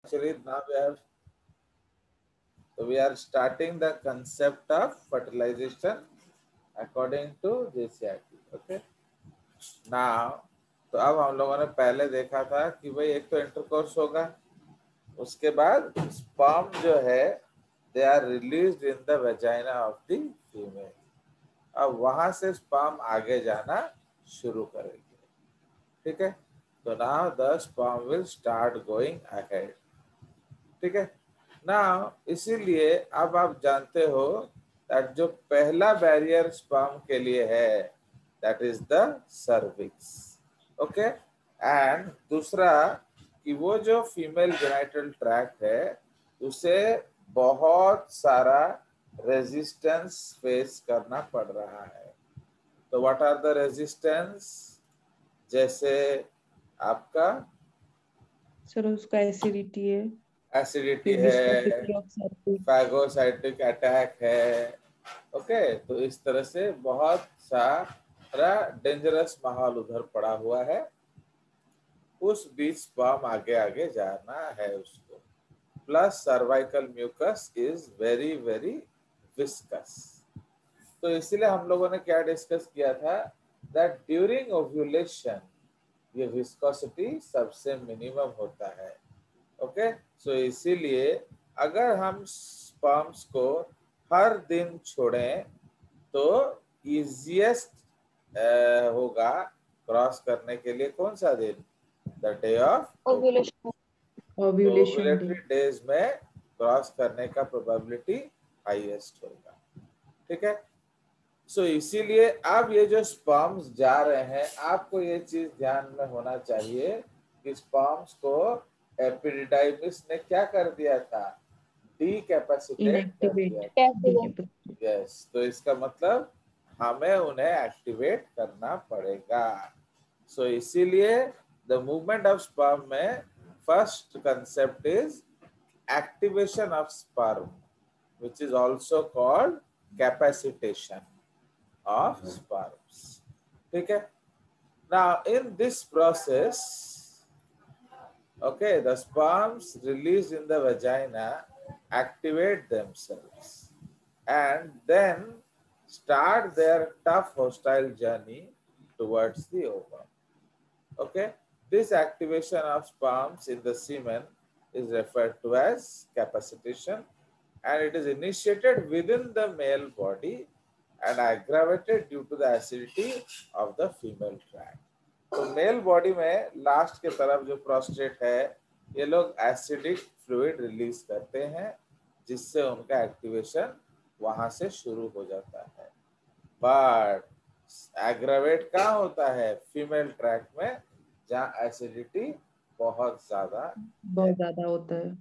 Actually, now we are starting the concept of fertilization according to JCRT. Okay. Now, तो अब हम लोगों ने पहले देखा था कि भाई एक तो इंटरकोर्स होगा, उसके बाद स्पर्म जो है they are released in the vagina of the female. अब वहां से स्पर्म आगे जाना शुरू करेंगे। ठीक है, तो now the sperm will start going ahead. ठीक है ना, इसीलिए अब आप जानते हो दैट जो पहला बैरियर स्पर्म के लिए है that is the cervix. Okay, and दूसरा कि वो जो फीमेल जेनिटल ट्रैक्ट है उसे बहुत सारा रेजिस्टेंस फेस करना पड़ रहा है। तो व्हाट आर द रेजिस्टेंस? जैसे आपका सर उसका एसिडिटी है, एसिडिटी फिर है, viscosity of surface. Phagocytic attack है। ओके, तो इस तरह से बहुत सारा डेंजरस माहौल उधर पड़ा हुआ है, उस बीच स्पर्म आगे आगे जाना है उसको। Plus cervical mucus is very very viscous. तो इसीलिए हम लोगों ने क्या डिस्कस किया था दैट ड्यूरिंग ओव्यूलेशन ये विस्कोसिटी सबसे मिनिमम होता है। ओके, सो इसीलिए अगर हम स्पर्म्स को हर दिन छोड़ें तो इजिएस्ट होगा क्रॉस करने के लिए कौन सा दिन? The day of ovulation. Ovulation day. Ovulatory days में क्रॉस करने का प्रोबेबिलिटी हाईएस्ट होगा। ठीक है, सो इसीलिए अब ये जो स्पर्म्स जा रहे हैं आपको ये चीज ध्यान में होना चाहिए कि स्पर्म्स को एपिडिडाइमिस ने क्या कर दिया था? डीकैपेसिटेट कर दिया था। इनएक्टिवेट। यस, तो इसका मतलब हमें उन्हें एक्टिवेट करना पड़ेगा। सो इसीलिए द मूवमेंट ऑफ स्पर्म में first concept is activation of sperm which is also called capacitation of sperms. ठीक है, now in this process, okay, the sperms released in the vagina activate themselves and then start their tough hostile journey towards the ovum. Okay, this activation of sperms in the semen is referred to as capacitation, and it is initiated within the male body and aggravated due to the acidity of the female tract. तो mail body में last के तरफ जो prostate है ये लोग acidic fluid release करते हैं जिससे उनका एक्टिवेशन वहां से शुरू हो जाता है। बट एग्रावेट कहाँ होता है? फीमेल ट्रैक में, जहाँ एसिडिटी बहुत ज्यादा होता है।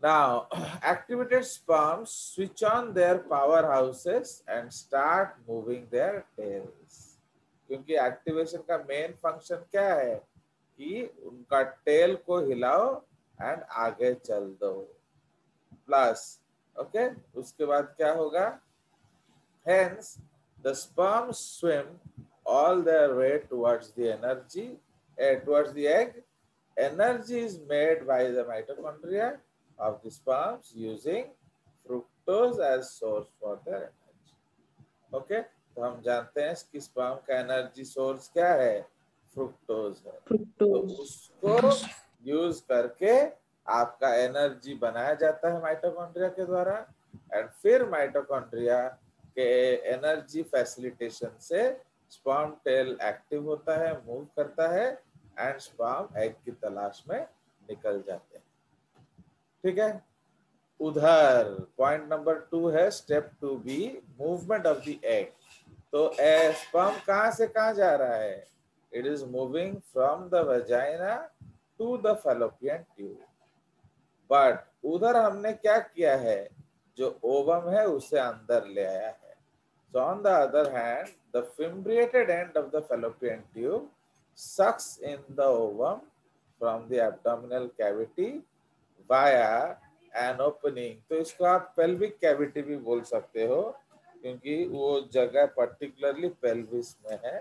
Now, activated sperms switch on their powerhouses and start moving their tails. क्योंकि एक्टिवेशन का मेन फंक्शन क्या है कि उनका टेल को हिलाओ एंड आगे चल दो। प्लस ओके, उसके बाद क्या होगा? Hence, the sperms swim all their way towards the towards the egg. Energy is made by the mitochondria of the sperms using fructose as source for their energy. Okay, तो हम जानते हैं कि sperm का एनर्जी सोर्स क्या है? Fructose है। तो उसको यूज करके आपका एनर्जी बनाया जाता है माइटोकॉन्ड्रिया के द्वारा, एंड फिर माइटोकॉन्ड्रिया के एनर्जी फैसिलिटेशन से स्पर्म टेल एक्टिव होता है, मूव करता है एंड स्पर्म एग की तलाश में निकल जाते हैं। ठीक है, उधर पॉइंट नंबर 2 है step 2B, movement of the egg. तो स्पर्म कहां से कहां जा रहा है? It is moving from the vagina to the fallopian tube. But उधर हमने क्या किया है? जो ओवम है उसे अंदर ले आया है। So on the other hand, the fimbriated end of the fallopian tube sucks in the ovum from the abdominal cavity via an opening. तो इसको आप pelvic cavity भी बोल सकते हो क्योंकि वो जगह particularly pelvis में है।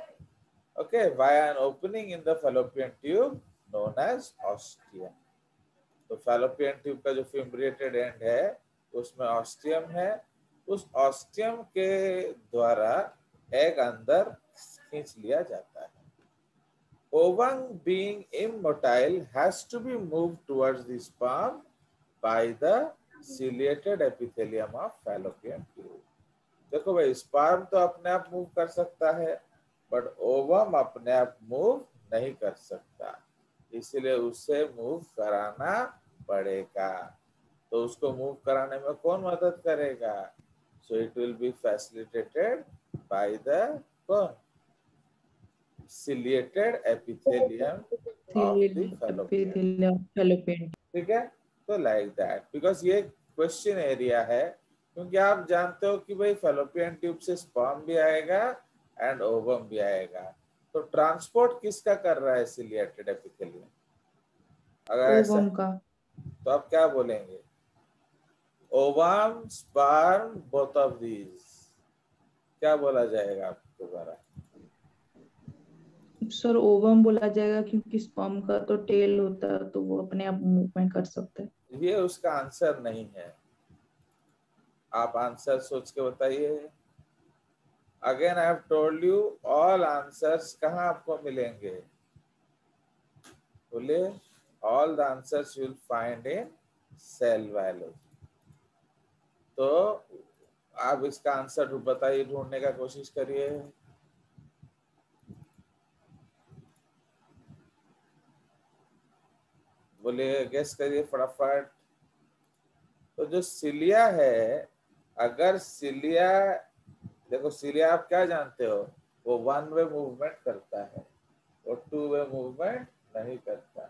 Okay, via an opening in the fallopian tube known as ostium. तो फैलोपियन ट्यूब का जो फिम्ब्रिएटेड एंड है उसमें ऑस्टियम है, उस ऑस्टियम के द्वारा एग अंदर खींच लिया जाता है। Ovum being immotile has to be moved towards the sperm by the ciliated epithelium of fallopian tube. देखो भाई, स्पर्म तो अपने आप मूव कर सकता है, बट ओवम अपने आप मूव नहीं कर सकता, इसलिए उसे मूव कराना पड़ेगा। तो उसको मूव कराने में कौन मदद करेगा? So it will be facilitated by the कौन? ciliated epithelium of the fallopian. fallopian. ठीक है, तो लाइक दैट, बिकॉज ये क्वेश्चन एरिया है, क्योंकि आप जानते हो कि भाई फैलोपियन ट्यूब से स्पर्म भी आएगा एंड ओवम भी आएगा, तो ट्रांसपोर्ट किसका कर रहा है सिलिएटेड एपिथेलियम? अगर ऐसा ओवम का। तो आप क्या बोलेंगे? Ovum, sperm, both of these, क्या बोला जाएगा आपके द्वारा? सर ओवम बोला जाएगा क्योंकि स्पर्म का तो टेल होता है, तो वो अपने आप मूवमेंट कर सकता है। ये उसका आंसर नहीं है, आप आंसर सोच के बताइए। Again I have told you, all answers कहाँ आपको मिलेंगे? बोलिए, all the answers you will find in cell biology. तो आप इसका आंसर बताइए, ढूंढने का कोशिश करिए। बोलिए, गेस करिए फटाफट। तो जो सिलिया है, अगर सिलिया, देखो सिलिया आप क्या जानते हो, वो वन वे मूवमेंट करता है, वो टू वे मूवमेंट नहीं करता,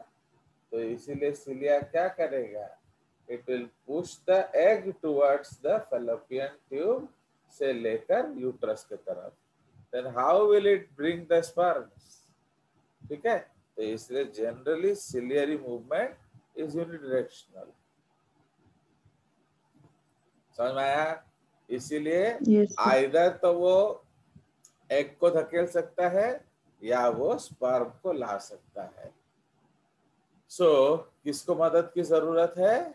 तो इसीलिए सिलिया क्या करेगा? It will push the egg towards the fallopian tube से लेकर यूट्रस की तरफ। Then how will it bring the sperms? ठीक है, तो इसलिए generally ciliary movement is unidirectional. समझ में आया? इसीलिए Yes, sir. आइदर तो वो एग को धकेल सकता है या वो स्पर्म को ला सकता है। सो किसको मदद की जरूरत है?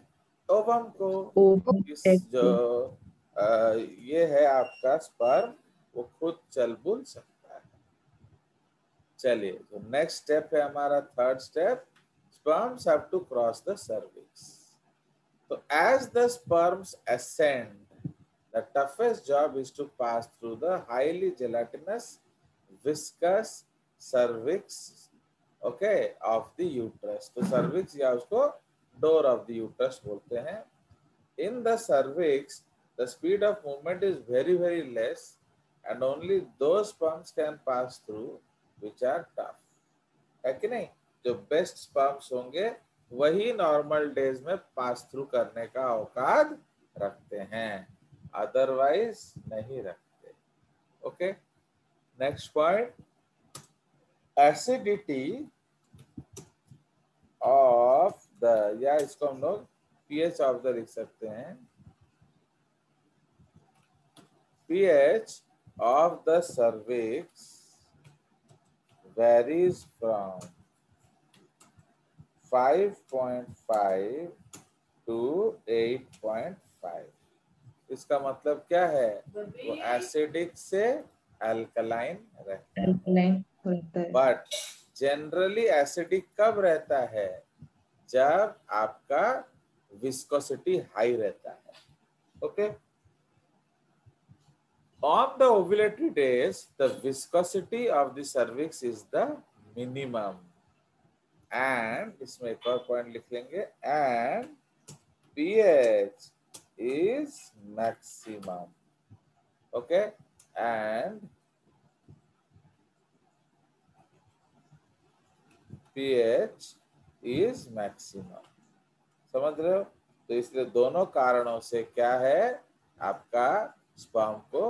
ओवम को। ओवम इस एग जो को। ये है आपका स्पर्म, वो खुद चल बुल सकता है। चलिए, तो नेक्स्ट स्टेप है हमारा third step, sperms have to cross the cervix. तो as the sperms ascend, the toughest job is to pass through the highly gelatinous viscous cervix, okay, of the uterus. तो cervix या उसको door of the uterus बोलते हैं। In the cervix, the speed of movement is very very less, and only those sperms can pass through which are tough. है कि नहीं? जो best sperms होंगे वही नॉर्मल डेज में पास थ्रू करने का औकात रखते हैं, अदरवाइज नहीं रखते। Okay, next point, acidity of the, या इसको हम लोग पीएच ऑफ द लिख सकते हैं, pH of the cervix varies from 5.5 to 8.5। इसका मतलब क्या है? वो एसिडिक से अल्कलाइन रहता है। Alkaline रहता है। बट जनरली एसिडिक कब रहता है? जब आपका विस्कोसिटी हाई रहता है। Okay, on the ovulatory days the viscosity of the cervix is the minimum, and इसमें एक और पॉइंट लिख लेंगे, and pH is maximum। okay, and pH is maximum। समझ रहे हो? तो इसलिए दोनों कारणों से क्या है, आपका स्पर्म को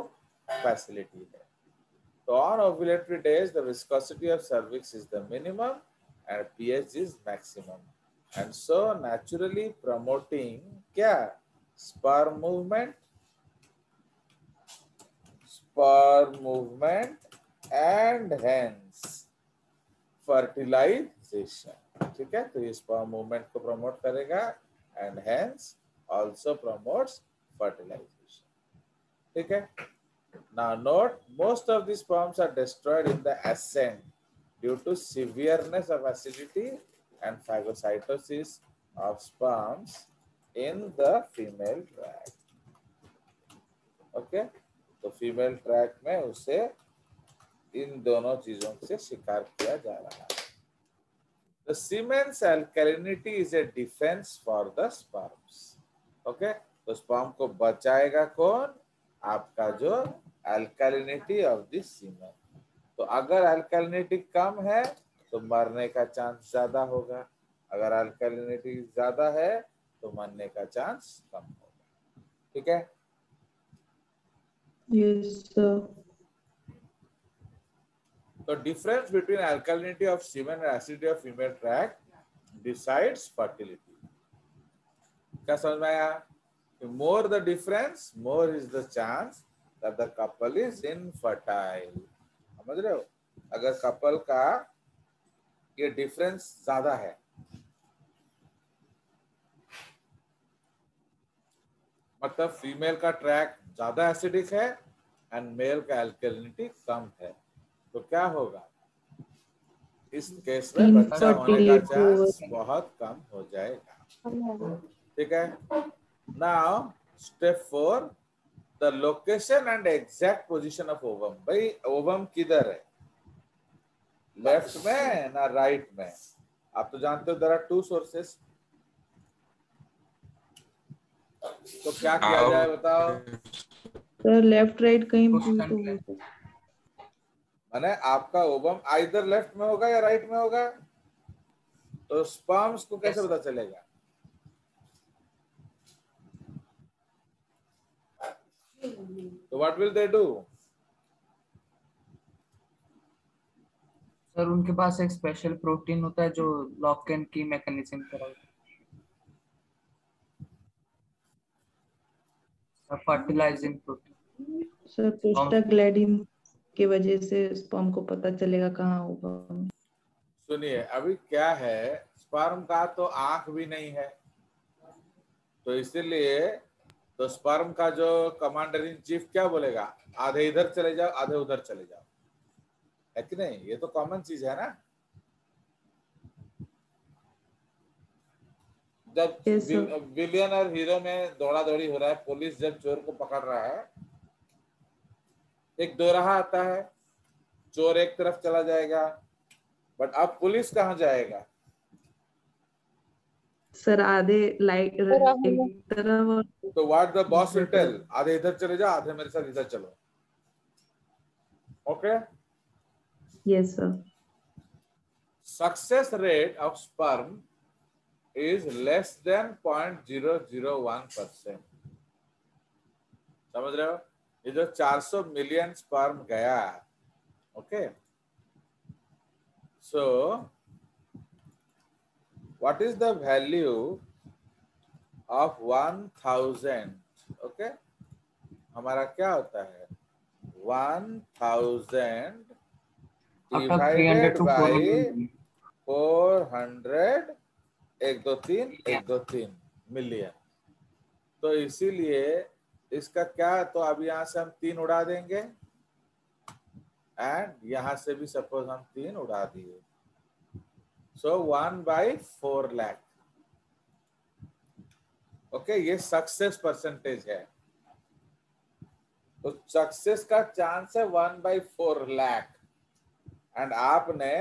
फैसिलिटी है। तो on ovulatory days the viscosity of cervix is the minimum and pH is maximum, and so naturally promoting क्या? sperm movement and hence fertilization। ठीक है, तो ये स्पर्म मूवमेंट को प्रमोट करेगा and hence also promotes fertilization. ठीक है, now note most of these sperms are destroyed in the ascent due to severeness of acidity and phagocytosis of sperms in the female tract. Okay, तो female track में उसे इन दोनों चीजों से शिकार किया जा रहा है। The semen's alkalinity is a defense for the sperms. Okay, तो स्पर्म को बचाएगा कौन? आपका जो अल्कालिनिटी ऑफ द सीमेन। तो अगर अल्कालिनिटी कम है तो मरने का चांस ज्यादा होगा, अगर अल्कालिनिटी ज्यादा है तो मरने का चांस कम होगा। ठीक है, Yes, sir. तो difference between alkalinity of semen and acidity of female tract decides fertility. क्या समझ में आया? More the difference more is the chance that the couple is infertile. समझ रहे हो? अगर कपल का ये डिफरेंस ज्यादा है, मतलब फीमेल का ट्रैक ज्यादा एसिडिक है एंड मेल का अल्कलिनिटी कम है, तो क्या होगा? इस केस में बच्चा होने का चांस बहुत कम हो जाएगा। ठीक है, now step 4, the location and exact position of ovum. भाई ओवम किधर है, लेफ्ट में ना राइट में? आप तो जानते हो देयर आर टू सोर्सेस, तो क्या किया जाए बताओ? सर लेफ्ट राइट कहीं भी तो हो सकता। माने आपका ओवम आइदर लेफ्ट में होगा या राइट में होगा, तो स्पर्म्स को कैसे पता चलेगा? तो what will they do? Sir उनके पास एक स्पेशल प्रोटीन होता है जो लॉक एंड की मैकेनिज्म कराता है, फर्टिलाइजिंग प्रोटीन। सर प्रोस्टाग्लैंडिन की वजह से स्पर्म को पता चलेगा कहाँ होगा। सुनिए, अभी क्या है, स्पर्म का तो आंख भी नहीं है, तो इसीलिए तो स्पर्म का जो कमांडर इन चीफ क्या बोलेगा? आधे इधर चले जाओ, आधे उधर चले जाओ, है कि नहीं? ये तो कॉमन चीज है ना। जब Yes, sir. विलियन और हीरो में दौड़ा दौड़ी हो रहा है, पुलिस जब चोर को पकड़ रहा है, एक दोराहा आता है, चोर एक तरफ चला जाएगा, बट अब पुलिस कहाँ जाएगा? सर आधे लाइट एक तरफ और तो व्हाट द बॉस विल दूसरी टेल? तरफ। आधे इधर चले जाओ, आधे मेरे साथ इधर चलो। Okay, Yes, sir. Success rate of sperm is less than 0.001%। समझ रहे हो? ये जो 400 मिलियन स्पर्म गया, okay, so what is the value of 1000? Okay, हमारा क्या होता है? 1000 डिवाइडेड बाई 400, 123 मिलियन। तो इसीलिए इसका क्या, तो अब यहां से हम 3 उड़ा देंगे एंड यहां से भी सपोज हम 3 उड़ा दिए, सो 1/4 लाख। ओके, ये सक्सेस परसेंटेज है, तो सक्सेस का चांस है 1/4 लाख एंड आपने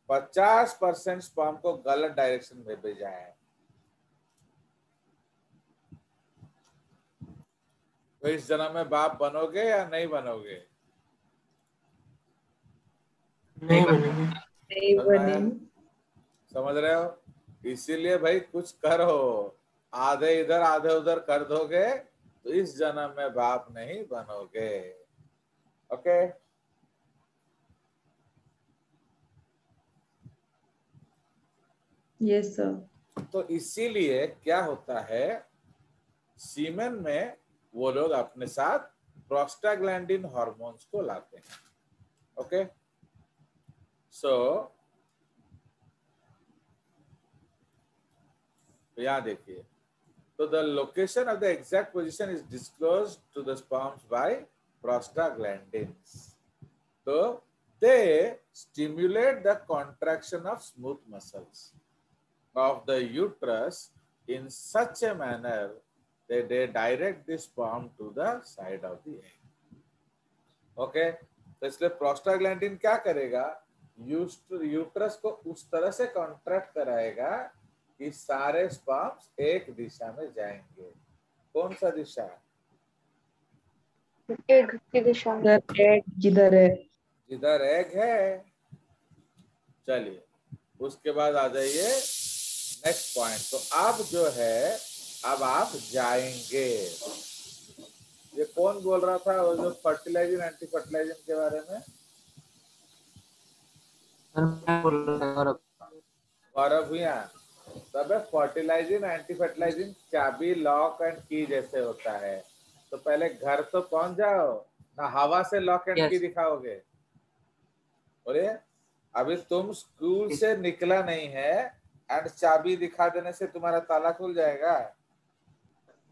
50% स्पर्म को गलत डायरेक्शन में भेजा है। तो इस जन्म में बाप बनोगे या नहीं बनोगे? नहीं बनेंगे। नहीं बनेंगे। समझ रहे हो? इसीलिए भाई कुछ करो, आधे इधर आधे उधर कर दोगे तो इस जन्म में बाप नहीं बनोगे। Okay, Yes, sir. तो इसीलिए क्या होता है, सीमेन में वो लोग अपने साथ प्रोस्टाग्लैंडिन हार्मोन्स को लाते हैं। ओके, सो तो यहाँ देखिए, तो the location of the exact position is disclosed to the sperms by prostaglandins. तो they stimulate the contraction of smooth muscles of the uterus in such a manner that they direct the sperm to the side of the egg. Okay, तो इसलिए prostaglandin क्या करेगा, uterus को उस तरह से contract कराएगा कि सारे स्पर्म्स एक दिशा में जाएंगे। कौन सा दिशा? एग की दिशा में। जिधर है, जिधर एग है। चलिए उसके बाद आ जाइए नेक्स्ट पॉइंट। तो अब जो है, अब आप जाएंगे। ये कौन बोल रहा था वो जो फर्टिलाइजिंग एंटी फर्टिलाइजिंग के बारे में? गौरव भैया, तब फर्टिलाइजिंग एंटी फर्टिलाइजिंग चाबी लॉक एंड की जैसे होता है। तो पहले घर तो पहुंच जाओ ना, हवा से लॉक एंड की दिखाओगे। बोले अभी तुम स्कूल से निकला नहीं है एंड चाबी दिखा देने से तुम्हारा ताला खुल जाएगा?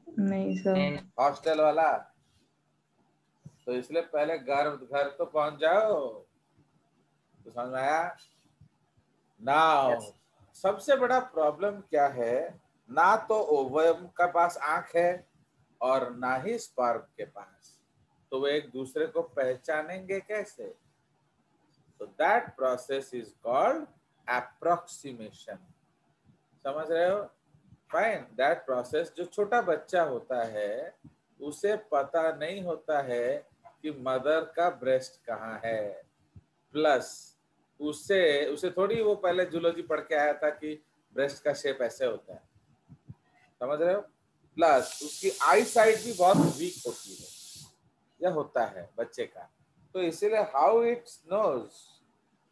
नहीं सर। हॉस्टल वाला। तो इसलिए पहले घर तो पहुंच जाओ। तो समझ में आया ना? सबसे बड़ा प्रॉब्लम क्या है, ना तो ओवम का पास आंख है और ना ही स्पर्म के पास, तो वो एक दूसरे को पहचानेंगे कैसे? तो that process is called approximation. समझ रहे हो? फाइन। दैट प्रोसेस, जो छोटा बच्चा होता है उसे पता नहीं होता है कि मदर का ब्रेस्ट कहाँ है, प्लस उसे थोड़ी वो पहले जूलॉजी पढ़ के आया था कि ब्रेस्ट का शेप ऐसे होता है। समझ रहे हो? प्लस उसकी आई साइट भी बहुत वीक होती है, यह होता है बच्चे का। तो इसीलिए हाउ इट नोज,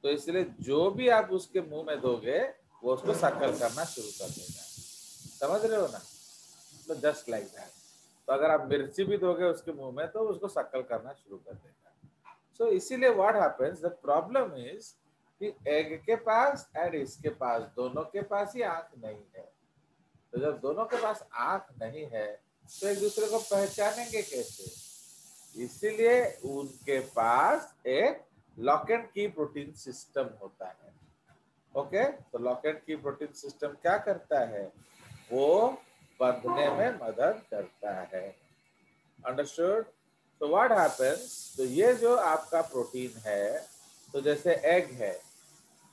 तो इसलिए जो भी आप उसके मुंह में दोगे वो उसको सक्कल करना शुरू कर देगा। समझ रहे हो ना? तो जस्ट लाइक दैट। तो अगर आप मिर्ची भी दोगे उसके मुंह में तो उसको सक्कल करना शुरू कर देगा। सो इसीलिए what happens, the problem is कि एग के पास एंड इसके पास, दोनों के पास ही आंख नहीं है। तो जब दोनों के पास आंख नहीं है तो एक दूसरे को पहचानेंगे कैसे? इसीलिए उनके पास एक लॉक एंड की प्रोटीन सिस्टम होता है। ओके, तो लॉक एंड की प्रोटीन सिस्टम क्या करता है, वो बंधने में मदद करता है। अंडरस्टूड? तो व्हाट हैपेंस, तो ये जो आपका प्रोटीन है, तो जैसे एग है,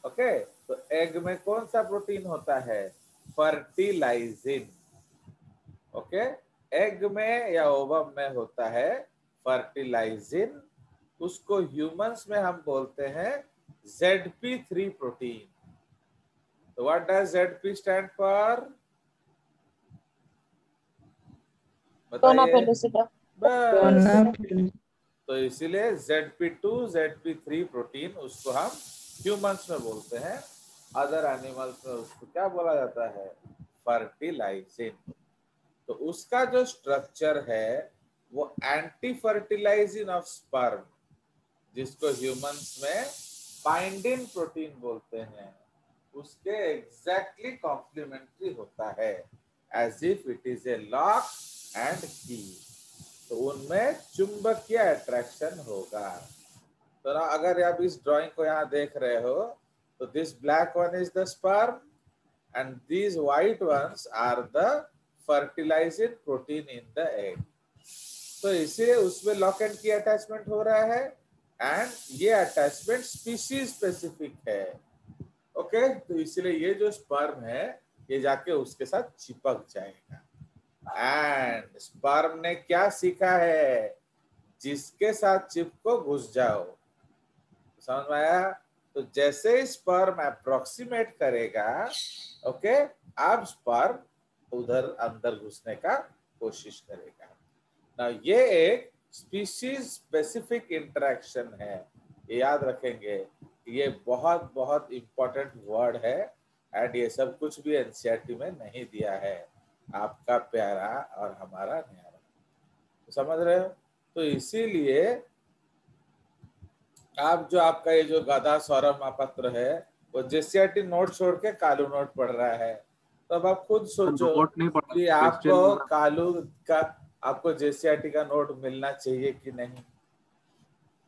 ओके, तो एग में कौन सा प्रोटीन होता है? फर्टिलाइजिन। ओके, एग में या ओवम में होता है फर्टिलाइजिन। उसको ह्यूमंस में हम बोलते हैं ZP3 प्रोटीन। तो what does ZP stand for? बताइए। बस, तो इसीलिए ZP2 ZP3 प्रोटीन उसको हम ह्यूमंस में बोलते हैं, अदर एनिमल्स में उसको क्या बोला जाता है? फर्टिलाइजिन। तो उसका जो स्ट्रक्चर है वो एंटी फर्टिलाइजिन ऑफ स्पर्म, जिसको ह्यूमंस में बाइंडिंग प्रोटीन बोलते हैं, उसके एग्जैक्टली कॉम्प्लीमेंट्री होता है, as if it is a lock and key. तो उनमें चुंबकीय अट्रैक्शन होगा। तो ना अगर आप इस ड्राइंग को यहाँ देख रहे हो, तो this black one is the sperm and these white ones are the fertilizing protein in the egg। तो इसीलिए उसमें लॉक एंड की अटैचमेंट हो रहा है एंड ये अटैचमेंट स्पीशीज स्पेसिफिक है। ओके, तो इसलिए ये जो स्पर्म है ये जाके उसके साथ चिपक जाएगा। एंड स्पर्म ने क्या सीखा है? जिसके साथ चिपको घुस जाओ। समझ में आया? तो जैसे ही स्पर्म अप्रोक्सीमेट करेगा, ओके, अब स्पर्म उधर अंदर घुसने का कोशिश करेगा ना। ये एक स्पीशीज स्पेसिफिक इंटरेक्शन है, ये याद रखेंगे। ये बहुत बहुत इंपॉर्टेंट वर्ड है एंड ये सब कुछ भी एनसीईआरटी में नहीं दिया है, आपका प्यारा और हमारा न्यारा। तो समझ रहे हो? तो इसीलिए आप जो आपका ये जो गधा सौरभ महापात्र है वो जेसीईआरटी नोट छोड़ के कालू नोट पढ़ रहा है। तो अब आप खुद सोचो नोट नहीं पढ़ा, कि आपको क्वेश्चन कालू का आपको जेसीईआरटी का नोट मिलना चाहिए कि नहीं।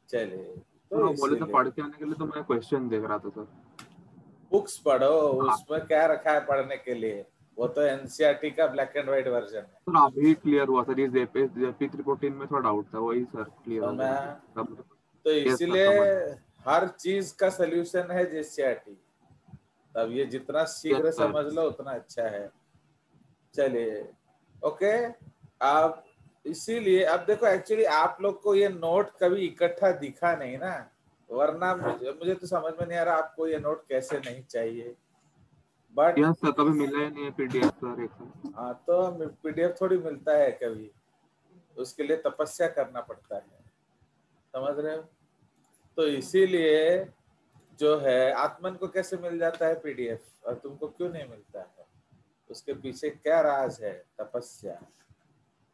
चलिए, तो बोले तो इसीलिए पढ़ के आने के लिए, तो मैं क्वेश्चन देख रहा था सर। बुक्स पढ़ो, हाँ। उसमें क्या रखा है पढ़ने के लिए, वो तो एनसीईआरटी का ब्लैक एंड व्हाइट वर्जन है। सर अभी क्लियर हुआ सर, ये जेपी 314 में थोड़ा डाउट था, वही सर क्लियर हो गया तब। तो यस सर, इसीलिए समझ। हर चीज का सोल्यूशन है जेसीईआरटी। तब ये जितना शीघ्र यस सर। समझ लो उतना अच्छा है। चलिए, ओके। आप इसीलिए अब देखो, एक्चुअली आप लोग को ये नोट कभी इकट्ठा दिखा नहीं ना, वरना मुझे तो समझ में नहीं आ रहा आपको ये नोट कैसे नहीं चाहिए। बट यस सर, कभी मिला ही नहीं है पीडीएफ सर एक सर। हाँ, तो पीडीएफ थोड़ी मिलता है कभी, उसके लिए तपस्या करना पड़ता है, समझ रहे हो। तो इसीलिए जो है आत्मन को कैसे मिल जाता है पीडीएफ और तुमको क्यों नहीं मिलता है, उसके पीछे क्या राज है? तपस्या।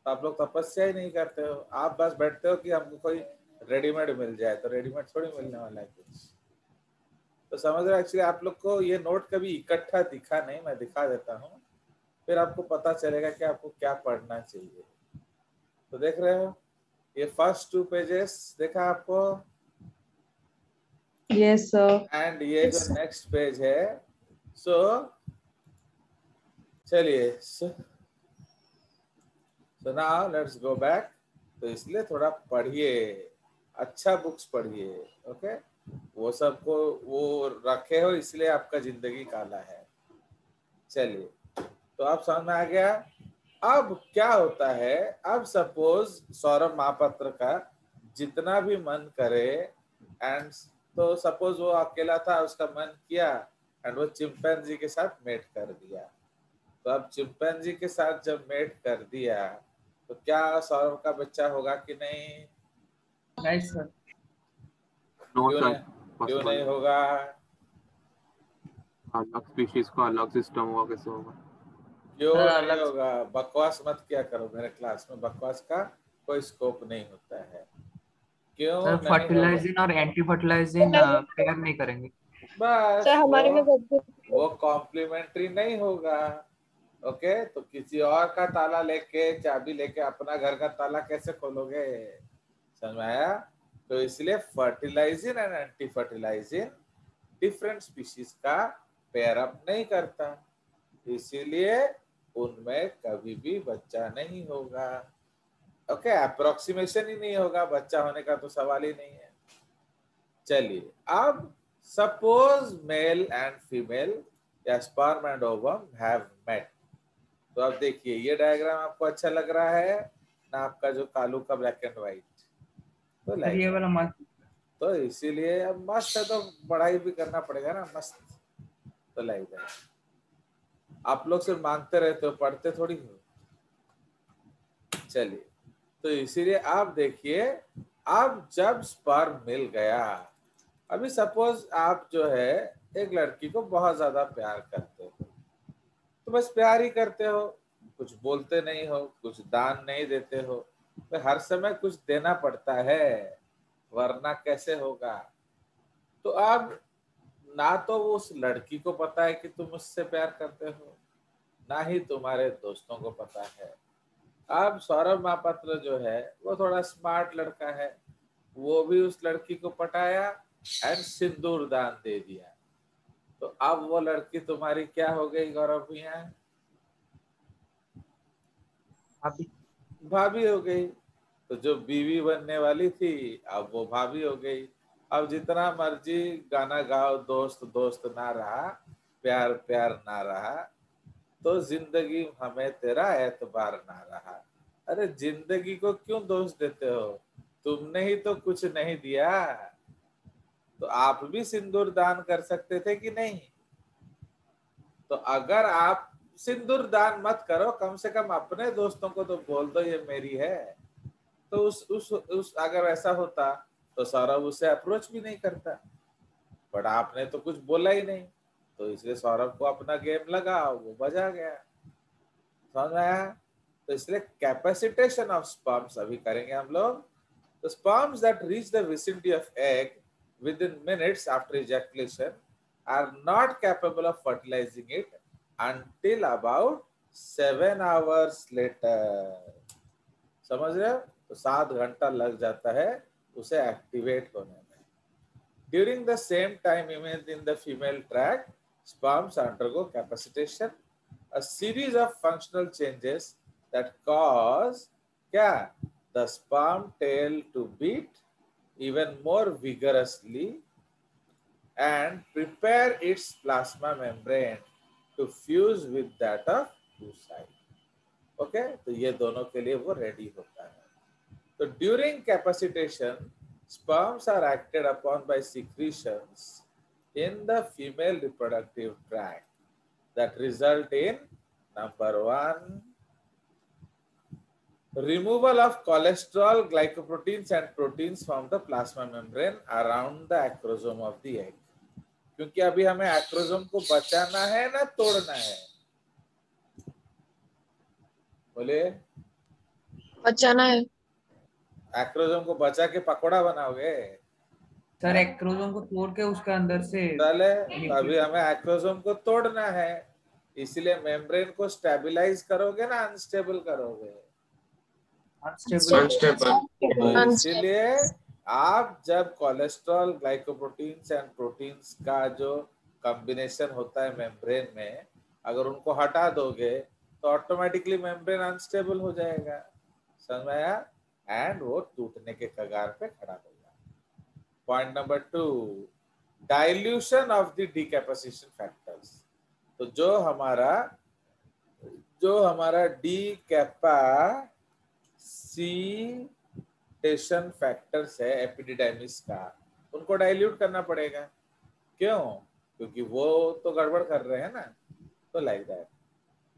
तो आप लोग तपस्या ही नहीं करते हो, आप बस बैठते हो कि हमको कोई रेडीमेड मिल जाए, तो रेडीमेड थोड़ी मिलने वाला है कुछ। तो समझ रहे हो, एक्चुअली आप लोग को ये नोट कभी इकट्ठा दिखा नहीं, मैं दिखा देता हूँ, फिर आपको पता चलेगा कि आपको क्या पढ़ना चाहिए। तो देख रहे हो, ये फर्स्ट 2 पेजेस देखा आपको, यस सर। एंड ये जो नेक्स्ट पेज है। सो चलिए, so now let's go back. तो इसलिए थोड़ा पढ़िए, अच्छा बुक्स पढ़िए, ओके। वो सबको वो रखे हो इसलिए आपका जिंदगी काला है। चलिए, तो आप समझ में आ गया। अब क्या होता है, अब सपोज सौरभ महापात्र का जितना भी मन करे, एंड तो सपोज वो अकेला था, उसका मन किया एंड वो चिंपैंजी के साथ मेट कर दिया। तो अब चिंपैंजी के साथ जब मेट कर दिया तो क्या सौरभ का बच्चा होगा कि नहीं? नहीं सर। नो क्यों सर, नहीं, क्यों पॉसिबल नहीं होगा? अलग स्पीशीज का अलग सिस्टम हुआ, कैसे होगा? क्यों सर नहीं अलग। होगा? बकवास मत किया करो, मेरे क्लास में बकवास का कोई स्कोप नहीं होता है। क्यों सर नहीं होगा? फर्टिलाइजिंग और एंटी फर्टिलाइजिंग पेयर नहीं करेंगे। बस सर हमारे में वो कॉम्प्लीमेंट्री नहीं होगा। ओके, तो किसी और का ताला लेके, चाबी लेके अपना घर का ताला कैसे खोलोगे? समझ में आया? तो इसलिए fertilising and anti fertilising different species का पेयर अप नहीं करता, इसीलिए उनमें कभी भी बच्चा नहीं होगा। ओके, अप्रोक्सीमेशन ही नहीं होगा, बच्चा होने का तो सवाल ही नहीं है। चलिए, अब सपोज मेल एंड फीमेल या sperm and ovum have met. तो अब देखिए, ये डायग्राम आपको अच्छा लग रहा है ना, आपका जो कालू का ब्लैक एंड व्हाइट? तो सर ये लाइक, वाला मस्त। तो इसीलिए अब मस्त है, तो पढ़ाई भी करना पड़ेगा ना, मस्त। तो लाइक दैट, आप लोग सिर्फ मांगते रहते हो, पढ़ते थोड़ी हो। चलिए, तो इसीलिए आप देखिए, अब जब स्पर्म मिल गया, अभी सपोज आप जो है एक लड़की को बहुत ज्यादा प्यार करते हो, तो बस प्यार ही करते हो, कुछ बोलते नहीं हो, कुछ दान नहीं देते हो, तो हर समय कुछ देना पड़ता है, वरना कैसे होगा? तो अब ना तो उस लड़की को पता है कि तुम उससे प्यार करते हो, ना ही तुम्हारे दोस्तों को पता है। अब सौरभ महापात्र जो है वो थोड़ा स्मार्ट लड़का है, वो भी उस लड़की को पटाया एंड सिंदूर दान दे दिया। तो अब वो लड़की तुम्हारी क्या हो गई गौरव भैया? अभी भाभी हो गई। तो जो बीवी बनने वाली थी, अब वो भाभी हो गई। अब जितना मर्जी गाना गाओ, दोस्त दोस्त ना रहा, प्यार प्यार ना रहा, तो जिंदगी हमें तेरा एतबार ना रहा। अरे जिंदगी को क्यों दोष देते हो? तुमने ही तो कुछ नहीं दिया। तो आप भी सिंदूर दान कर सकते थे कि नहीं? तो अगर आप सिंदूर दान मत करो, कम से कम अपने दोस्तों को तो बोल दो ये मेरी है। तो उस अगर ऐसा होता तो सौरभ उसे अप्रोच भी नहीं करता, बट आपने तो कुछ बोला ही नहीं, तो इसलिए सौरभ को अपना गेम लगा, वो बजा गया। समझ में आया? तो इसलिए कैपेसिटेशन ऑफ स्पर्म्स अभी करेंगे हम लोग। The sperms that reach the vicinity of egg within minutes after ejaculation are not capable of fertilizing it until about 7 hours later. समझ रहे हो? तो 7 घंटा लग जाता है उसे एक्टिवेट होने में. During the same time image in the female tract, sperms undergo capacitation, a series of functional changes that cause क्या? The sperm tail to beat even more vigorously and prepare its plasma membrane to fuse with that of oocyte. Okay? तो ये दोनों के लिए वो ready होता है. So during capacitation, sperms are acted upon by secretions in the female reproductive tract that result in number 1, removal of cholesterol, glycoproteins and proteins from the plasma membrane around the acrosome of the egg. क्योंकि अभी हमें acrosome को बचाना है ना तोड़ना है? बोले बचाना है। एक्रोसोम को बचा के पकोड़ा बनाओगे? सर एक्रोसोम को तोड़ के उसका अंदर से चले, अभी हमें एक्रोसोम को तोड़ना है, इसलिए मेम्ब्रेन को स्टेबलाइज करोगे ना अनस्टेबल करोगे? अनस्टेबल। तो इसीलिए आप जब कोलेस्ट्रॉल, ग्लाइकोप्रोटीन्स एंड प्रोटीन्स का जो कॉम्बिनेशन होता है मेम्ब्रेन में, अगर उनको हटा दोगे तो ऑटोमेटिकली मेम्ब्रेन अनस्टेबल हो जाएगा. समझ में आया? एंड वो टूटने के कगार पे खड़ा होगा. Point number 2, dilution of the decapacitation factors. तो जो हमारा डिकैपेसिटेशन फैक्टर्स है एपिडिडाइमिस का, उनको डाइल्यूट करना पड़ेगा. क्यों? क्योंकि वो तो गड़बड़ कर रहे हैं ना. तो like that.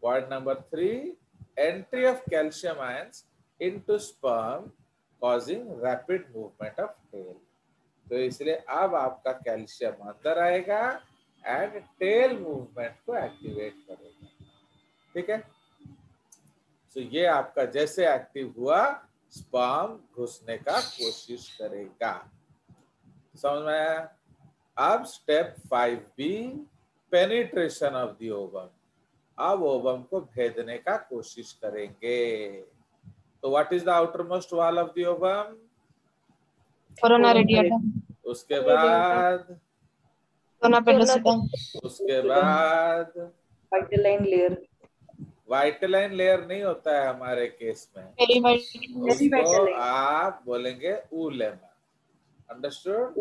Point number 3, entry of calcium ions into sperm causing rapid movement of tail. तो इसलिए अब आपका कैल्शियम अंदर आएगा एंड टेल मूवमेंट को एक्टिवेट करेगा. ठीक है? तो ये आपका जैसे एक्टिव हुआ, स्पर्म घुसने का कोशिश करेगा. समझ में आया? अब step 5B, penetration of the ovum. अब ओवम को भेदने का कोशिश करेंगे. तो what is the outer most wall of the ovum? Corona radiata. उसके बाद कोरोना पेलोसिटा। उसके बाद वाइटलाइन लेयर. वाइटलाइन लेयर नहीं होता है हमारे केस में, उसको आप बोलेंगे ऊलेमा. अंडरस्टूड?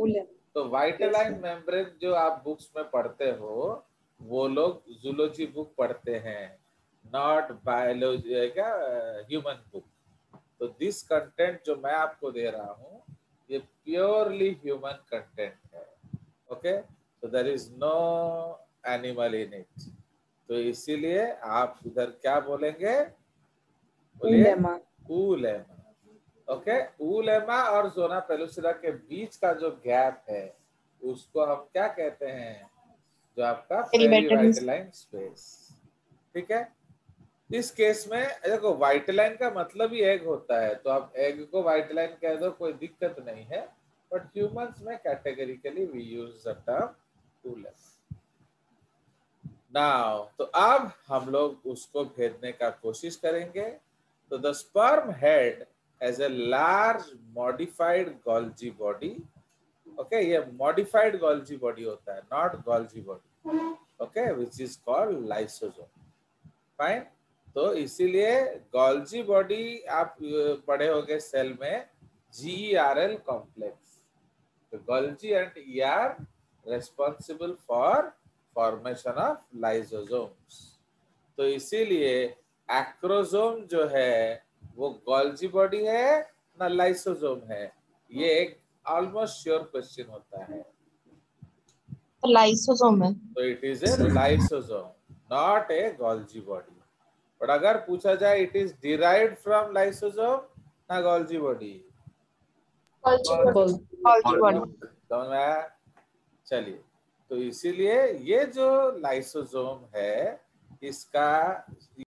तो वाइटलाइन मेम्ब्रेन जो आप बुक्स में पढ़ते हो, वो लोग जूलॉजी बुक पढ़ते हैं, नॉट बायोलॉजी का ह्यूमन बुक. तो दिस कंटेंट जो मैं आपको दे रहा हूँ, ये प्योरली ह्यूमन कंटेंट है. ओके? तो there is no animal in it. तो इसीलिए आप उधर क्या बोलेंगे? ऊलेमा. ऊलेमा. ओके? ऊलेमा और जोना पेलुसिडा के बीच का जो गैप है, उसको हम क्या कहते हैं? जो आपका पेरीवाइटलाइन स्पेस. ठीक है? इस केस में देखो, वाइटलाइन का मतलब ही एग होता है, तो आप एग को वाइटलाइन कह दो, कोई दिक्कत नहीं है. बट ह्यूमंस में categorically we use the term ऊलेमा. नाउ तो अब हम लोग उसको भेदने का कोशिश करेंगे. तो the sperm head has a large modified Golgi body. Okay? ये मॉडिफाइड गोल्जी बॉडी होता है, not Golgi body. Okay? Which is called lysosome. Fine. तो इसीलिए गोल्जी बॉडी आप पढ़े होंगे सेल में GERL कॉम्प्लेक्स. तो Golgi and ER responsible for formation of lysosomes. तो इसीलिए एक्रोसोम जो है वो गोल्जी बॉडी है ना लाइसोसोम है? ये एक ऑलमोस्ट श्योर क्वेश्चन होता है. लाइसोसोम है. तो it is A lysosome, not a Golgi body. But अगर पूछा जाए it is derived from lysosome ना गोल्जी बॉडी? Golgi body. समझ में आया? चलिए. तो इसीलिए ये जो लाइसोसोम है, इसका